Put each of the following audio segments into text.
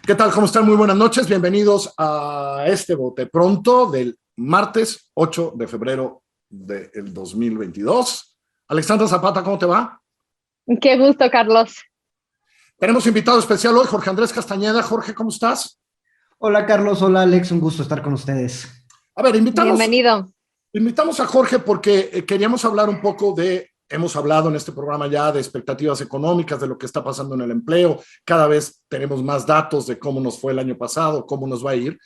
¿Qué tal? ¿Cómo están? Muy buenas noches. Bienvenidos a este Bote Pronto del martes 8 de febrero del 2022. Alexandra Zapata, ¿cómo te va? Qué gusto, Carlos. Tenemos invitado especial hoy, Jorge Andrés Castañeda. Jorge, ¿cómo estás? Hola Carlos, hola Alex, un gusto estar con ustedes. A ver, Bienvenido. Invitamos a Jorge porque queríamos hablar un poco hemos hablado en este programa ya de expectativas económicas, de lo que está pasando en el empleo. Cada vez tenemos más datos de cómo nos fue el año pasado, cómo nos va a ir.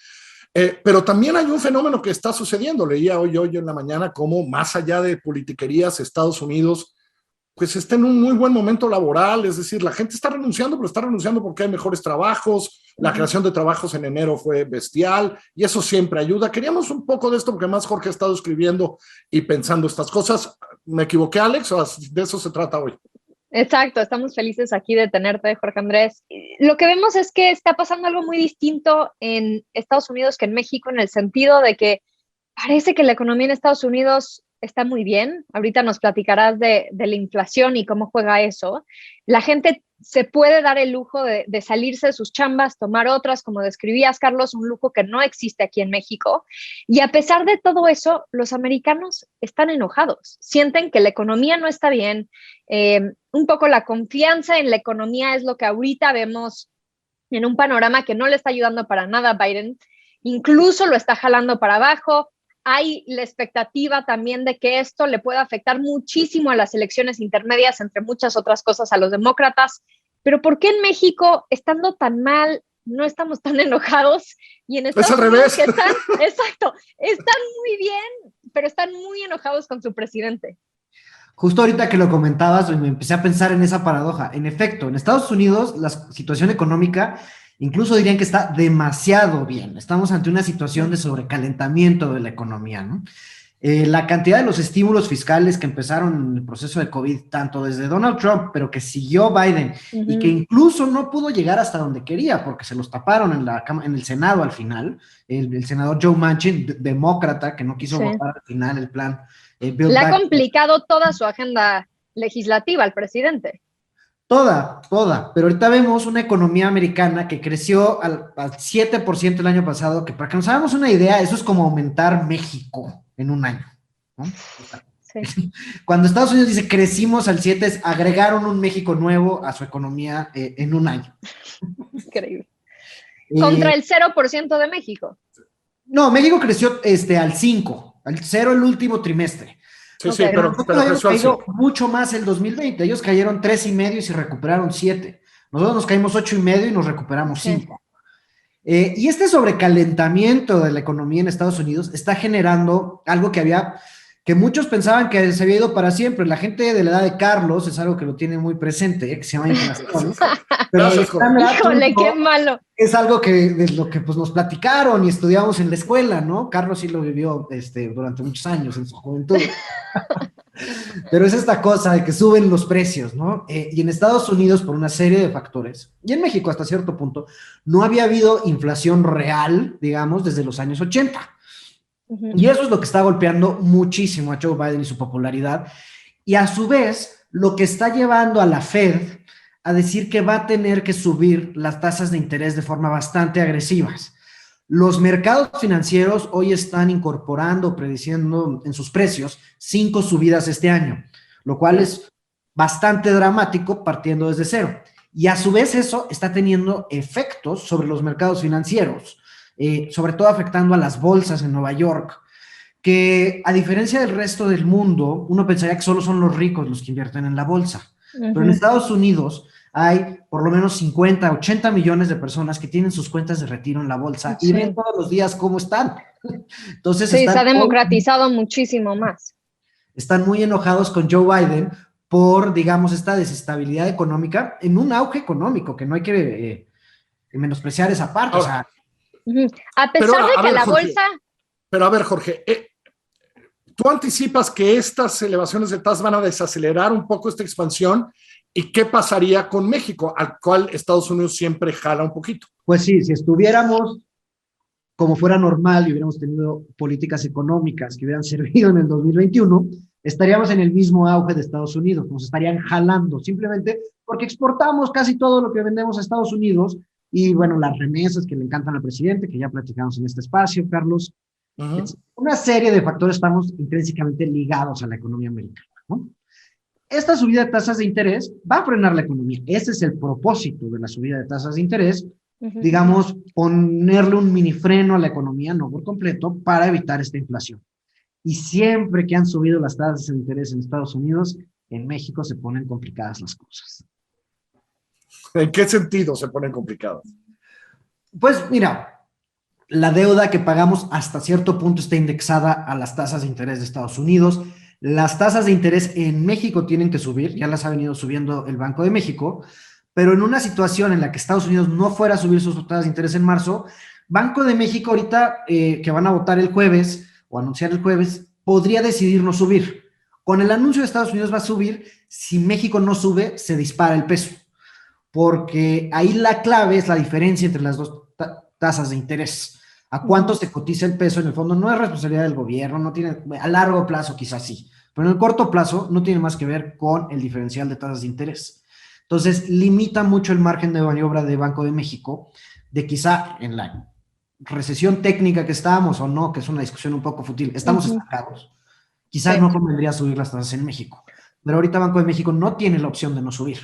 Pero también hay un fenómeno que está sucediendo. Leía hoy en la mañana cómo, más allá de politiquerías, Estados Unidos pues está en un muy buen momento laboral, es decir, la gente está renunciando, pero está renunciando porque hay mejores trabajos, la creación de trabajos en enero fue bestial, y eso siempre ayuda. Queríamos un poco de esto, porque más Jorge ha estado escribiendo y pensando estas cosas. ¿Me equivoqué, Alex? ¿O de eso se trata hoy? Exacto, estamos felices aquí de tenerte, Jorge Andrés. Lo que vemos es que está pasando algo muy distinto en Estados Unidos que en México, en el sentido de que parece que la economía en Estados Unidos está muy bien. Ahorita nos platicarás de la inflación y cómo juega eso. La gente se puede dar el lujo de salirse de sus chambas, tomar otras, como describías, Carlos, un lujo que no existe aquí en México. Y a pesar de todo eso, los americanos están enojados. Sienten que la economía no está bien. Un poco la confianza en la economía es lo que ahorita vemos en un panorama que no le está ayudando para nada a Biden. Incluso lo está jalando para abajo. Hay la expectativa también de que esto le pueda afectar muchísimo a las elecciones intermedias, entre muchas otras cosas, a los demócratas. Pero ¿por qué en México, estando tan mal, no estamos tan enojados? Y en Estados Unidos, que exacto, están muy bien, pero están muy enojados con su presidente. Justo ahorita que lo comentabas, me empecé a pensar en esa paradoja. En efecto, en Estados Unidos la situación económica incluso dirían que está demasiado bien. Estamos ante una situación de sobrecalentamiento de la economía, ¿no? La cantidad de los estímulos fiscales que empezaron en el proceso de COVID, tanto desde Donald Trump, pero que siguió Biden, y que incluso no pudo llegar hasta donde quería, porque se los taparon en el Senado al final, el senador Joe Manchin, demócrata, que no quiso votar al final el plan. Le ha complicado toda su agenda legislativa al presidente. Toda, pero ahorita vemos una economía americana que creció al 7% el año pasado, que para que nos hagamos una idea, eso es como aumentar México en un año, ¿no? Sí. Cuando Estados Unidos dice crecimos al 7, es agregaron un México nuevo a su economía en un año. Increíble. Contra el 0% de México. No, México creció al 5, al 0 el último trimestre. Sí, okay, sí, pero ellos caído mucho más el 2020. Ellos cayeron 3.5 y se recuperaron 7. Nosotros nos caímos 8.5 y nos recuperamos 5. Sí. Y este sobrecalentamiento de la economía en Estados Unidos está generando algo que muchos pensaban que se había ido para siempre. La gente de la edad de Carlos es algo que lo tiene muy presente, que se llama inflación. Pero híjole, qué malo. Es algo de lo que pues, nos platicaron y estudiamos en la escuela, ¿no? Carlos sí lo vivió durante muchos años en su juventud. Pero es esta cosa de que suben los precios, ¿no? Y en Estados Unidos, por una serie de factores, y en México hasta cierto punto, no había habido inflación real, digamos, desde los años 80. Y eso es lo que está golpeando muchísimo a Joe Biden y su popularidad. Y a su vez, lo que está llevando a la Fed a decir que va a tener que subir las tasas de interés de forma bastante agresivas. Los mercados financieros hoy están incorporando, prediciendo en sus precios 5 subidas este año, lo cual es bastante dramático partiendo desde cero. Y a su vez eso está teniendo efectos sobre los mercados financieros, sobre todo afectando a las bolsas en Nueva York, que a diferencia del resto del mundo, uno pensaría que solo son los ricos los que invierten en la bolsa. Pero en Estados Unidos hay por lo menos 50, 80 millones de personas que tienen sus cuentas de retiro en la bolsa y ven todos los días cómo están. Entonces se ha democratizado muchísimo más. Están muy enojados con Joe Biden por, digamos, esta desestabilidad económica en un auge económico, que no hay que menospreciar esa parte. Ahora, o sea, a pesar de que la Jorge, bolsa... Pero a ver, Jorge, ¿tú anticipas que estas elevaciones de tasas van a desacelerar un poco esta expansión? ¿Y qué pasaría con México, al cual Estados Unidos siempre jala un poquito? Pues sí, si estuviéramos como fuera normal y hubiéramos tenido políticas económicas que hubieran servido en el 2021, estaríamos en el mismo auge de Estados Unidos, nos estarían jalando, simplemente porque exportamos casi todo lo que vendemos a Estados Unidos y bueno, las remesas que le encantan al presidente, que ya platicamos en este espacio, Carlos. Es una serie de factores estamos intrínsecamente ligados a la economía americana, ¿no? Esta subida de tasas de interés va a frenar la economía. Ese es el propósito de la subida de tasas de interés, digamos, ponerle un mini freno a la economía, no por completo, para evitar esta inflación. Y siempre que han subido las tasas de interés en Estados Unidos, en México se ponen complicadas las cosas. ¿En qué sentido se ponen complicadas? Pues mira, la deuda que pagamos hasta cierto punto está indexada a las tasas de interés de Estados Unidos. Las tasas de interés en México tienen que subir, ya las ha venido subiendo el Banco de México, pero en una situación en la que Estados Unidos no fuera a subir sus tasas de interés en marzo, Banco de México ahorita que van a votar el jueves o anunciar el jueves, podría decidir no subir. Con el anuncio de Estados Unidos va a subir, si México no sube, se dispara el peso, porque ahí la clave es la diferencia entre las dos tasas de interés. ¿A cuánto se cotiza el peso? En el fondo no es responsabilidad del gobierno, no tiene, a largo plazo quizás sí, pero en el corto plazo no tiene más que ver con el diferencial de tasas de interés. Entonces, limita mucho el margen de maniobra de Banco de México, de quizá en la recesión técnica que estamos o no, que es una discusión un poco fútil, estamos estancados. Quizás no convendría subir las tasas en México, pero ahorita Banco de México no tiene la opción de no subir.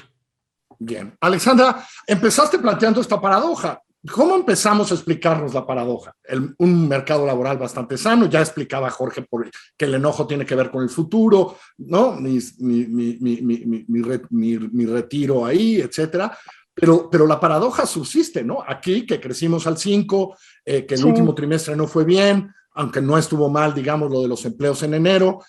Bien. Alexandra, empezaste planteando esta paradoja. ¿Cómo empezamos a explicarnos la paradoja? Un mercado laboral bastante sano, ya explicaba Jorge que el enojo tiene que ver con el futuro, ¿no? Mi retiro ahí, etcétera. Pero la paradoja subsiste, ¿no? Aquí, que crecimos al 5, que el último trimestre no fue bien, aunque no estuvo mal, digamos, lo de los empleos en enero,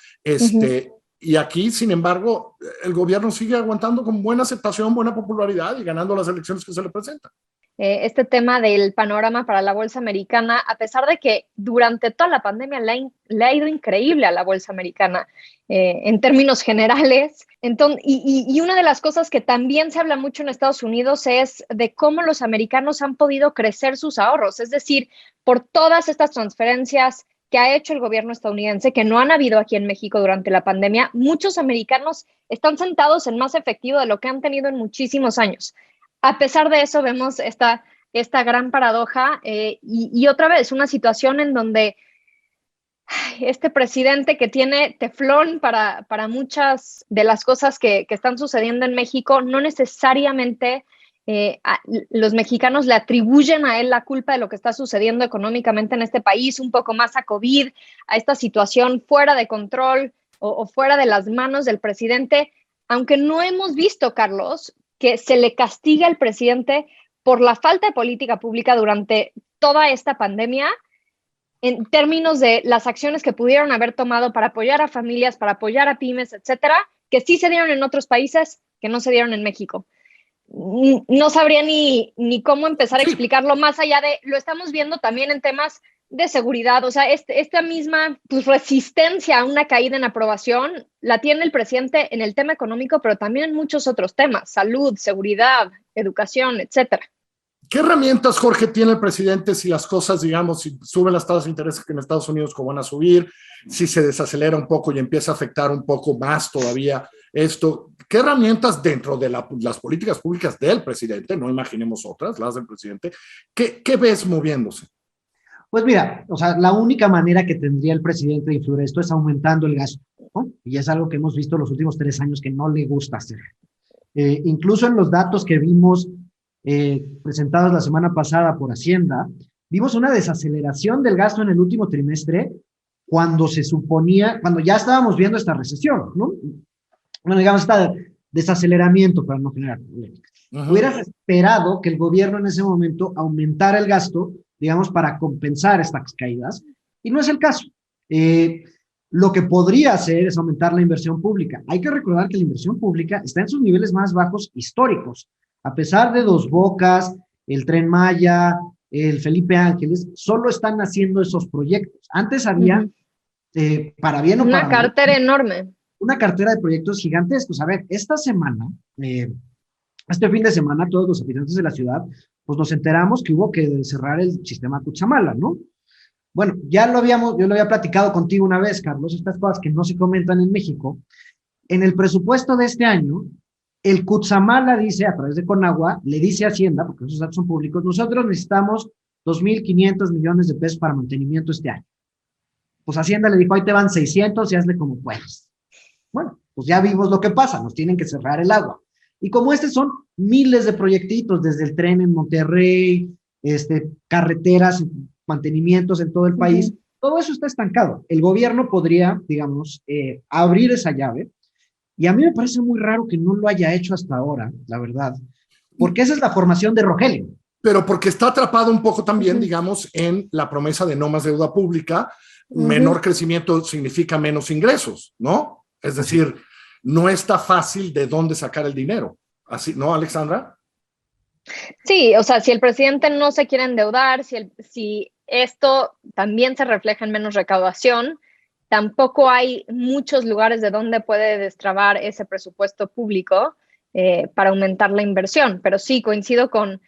y aquí, sin embargo, el gobierno sigue aguantando con buena aceptación, buena popularidad y ganando las elecciones que se le presentan. Este tema del panorama para la bolsa americana, a pesar de que durante toda la pandemia le ha ido increíble a la bolsa americana en términos generales. Entonces, y una de las cosas que también se habla mucho en Estados Unidos es de cómo los americanos han podido crecer sus ahorros, es decir, por todas estas transferencias que ha hecho el gobierno estadounidense, que no han habido aquí en México durante la pandemia, muchos americanos están sentados en más efectivo de lo que han tenido en muchísimos años. A pesar de eso, vemos esta gran paradoja y otra vez una situación en donde este presidente que tiene teflón para muchas de las cosas que están sucediendo en México, no necesariamente los mexicanos le atribuyen a él la culpa de lo que está sucediendo económicamente en este país, un poco más a COVID, a esta situación fuera de control o fuera de las manos del presidente, aunque no hemos visto, Carlos, que se le castiga al presidente por la falta de política pública durante toda esta pandemia, en términos de las acciones que pudieron haber tomado para apoyar a familias, para apoyar a pymes, etcétera, que sí se dieron en otros países, que no se dieron en México. No sabría ni cómo empezar a explicarlo más allá de, lo estamos viendo también en temas de seguridad, o sea, esta misma resistencia a una caída en aprobación la tiene el presidente en el tema económico, pero también en muchos otros temas, salud, seguridad, educación, etcétera. ¿Qué herramientas, Jorge, tiene el presidente si las cosas, digamos, si suben las tasas de interés que en Estados Unidos como van a subir, si se desacelera un poco y empieza a afectar un poco más todavía esto? ¿Qué herramientas dentro de las políticas públicas del presidente, no imaginemos otras, las del presidente, qué ves moviéndose? Pues mira, o sea, la única manera que tendría el presidente de influir esto es aumentando el gasto, ¿no? Y es algo que hemos visto los últimos 3 años que no le gusta hacer. Incluso en los datos que vimos presentados la semana pasada por Hacienda, vimos una desaceleración del gasto en el último trimestre cuando se suponía, cuando ya estábamos viendo esta recesión, ¿no? Bueno, digamos, este desaceleramiento para no generar polémicas. Hubieras esperado que el gobierno en ese momento aumentara el gasto, digamos, para compensar estas caídas, y no es el caso. Lo que podría hacer es aumentar la inversión pública. Hay que recordar que la inversión pública está en sus niveles más bajos históricos. A pesar de Dos Bocas, el Tren Maya, el Felipe Ángeles, solo están haciendo esos proyectos. Antes había, para bien o para mal, una cartera enorme. Una cartera de proyectos gigantescos. A ver, esta semana, este fin de semana, todos los habitantes de la ciudad, pues nos enteramos que hubo que cerrar el sistema Cuchamala, ¿no? Bueno, yo lo había platicado contigo una vez, Carlos, estas cosas que no se comentan en México. En el presupuesto de este año, El Cutzamala dice, a través de Conagua, le dice a Hacienda, porque esos datos son públicos, nosotros necesitamos 2.500 millones de pesos para mantenimiento este año. Pues Hacienda le dijo, ahí te van 600 y hazle como puedas. Bueno, pues ya vimos lo que pasa, nos tienen que cerrar el agua. Y como son miles de proyectitos, desde el tren en Monterrey, carreteras, mantenimientos en todo el país, todo eso está estancado. El gobierno podría, digamos, abrir esa llave, y a mí me parece muy raro que no lo haya hecho hasta ahora, la verdad, porque esa es la formación de Rogelio. Pero porque está atrapado un poco también, digamos, en la promesa de no más deuda pública, menor crecimiento significa menos ingresos, ¿no? Es decir, no está fácil de dónde sacar el dinero. Así, ¿no, Alexandra? Sí, o sea, si el presidente no se quiere endeudar, si esto también se refleja en menos recaudación, tampoco hay muchos lugares de donde puede destrabar ese presupuesto público para aumentar la inversión. Pero sí, coincido con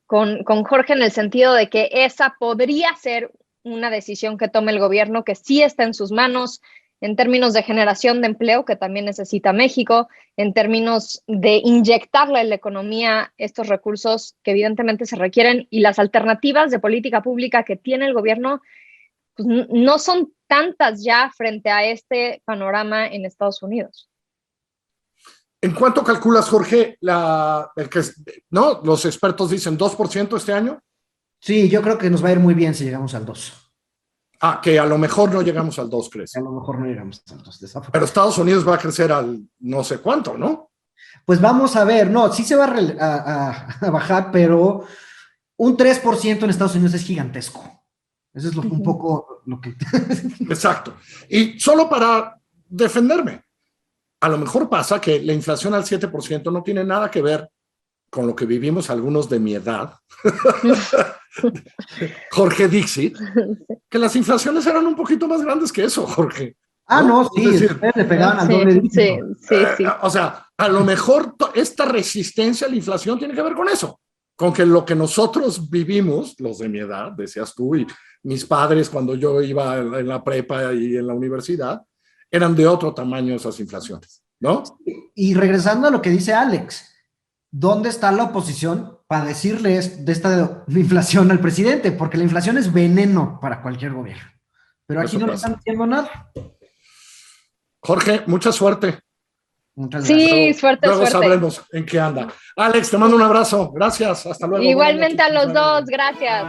Jorge en el sentido de que esa podría ser una decisión que tome el gobierno, que sí está en sus manos en términos de generación de empleo, que también necesita México, en términos de inyectarle en la economía estos recursos que evidentemente se requieren, y las alternativas de política pública que tiene el gobierno pues, no son tantas ya frente a este panorama en Estados Unidos. ¿En cuánto calculas, Jorge, ¿no? Los expertos dicen 2% este año? Sí, yo creo que nos va a ir muy bien si llegamos al 2. Que a lo mejor no llegamos al 2, ¿crees? A lo mejor no llegamos al 2. Pero Estados Unidos va a crecer al no sé cuánto, ¿no? Pues vamos a ver, no, sí se va a bajar, pero un 3% en Estados Unidos es gigantesco. Eso es un poco lo que... Exacto. Y solo para defenderme, a lo mejor pasa que la inflación al 7% no tiene nada que ver con lo que vivimos algunos de mi edad, Jorge Dixit, que las inflaciones eran un poquito más grandes que eso, Jorge. No, sí, es decir, le pegaban al doble dígito. Sí. O sea, a lo mejor esta resistencia a la inflación tiene que ver con eso, con que lo que nosotros vivimos, los de mi edad, decías tú, y mis padres cuando yo iba en la prepa y en la universidad, eran de otro tamaño esas inflaciones, ¿no? Y regresando a lo que dice Alex, ¿dónde está la oposición para decirles de esta inflación al presidente? Porque la inflación es veneno para cualquier gobierno. Pero aquí no le están diciendo nada. Jorge, mucha suerte. Muchas gracias. Sí, suerte. Luego sabremos en qué anda. Alex, te mando un abrazo. Gracias. Hasta luego. Igualmente a los dos. Gracias.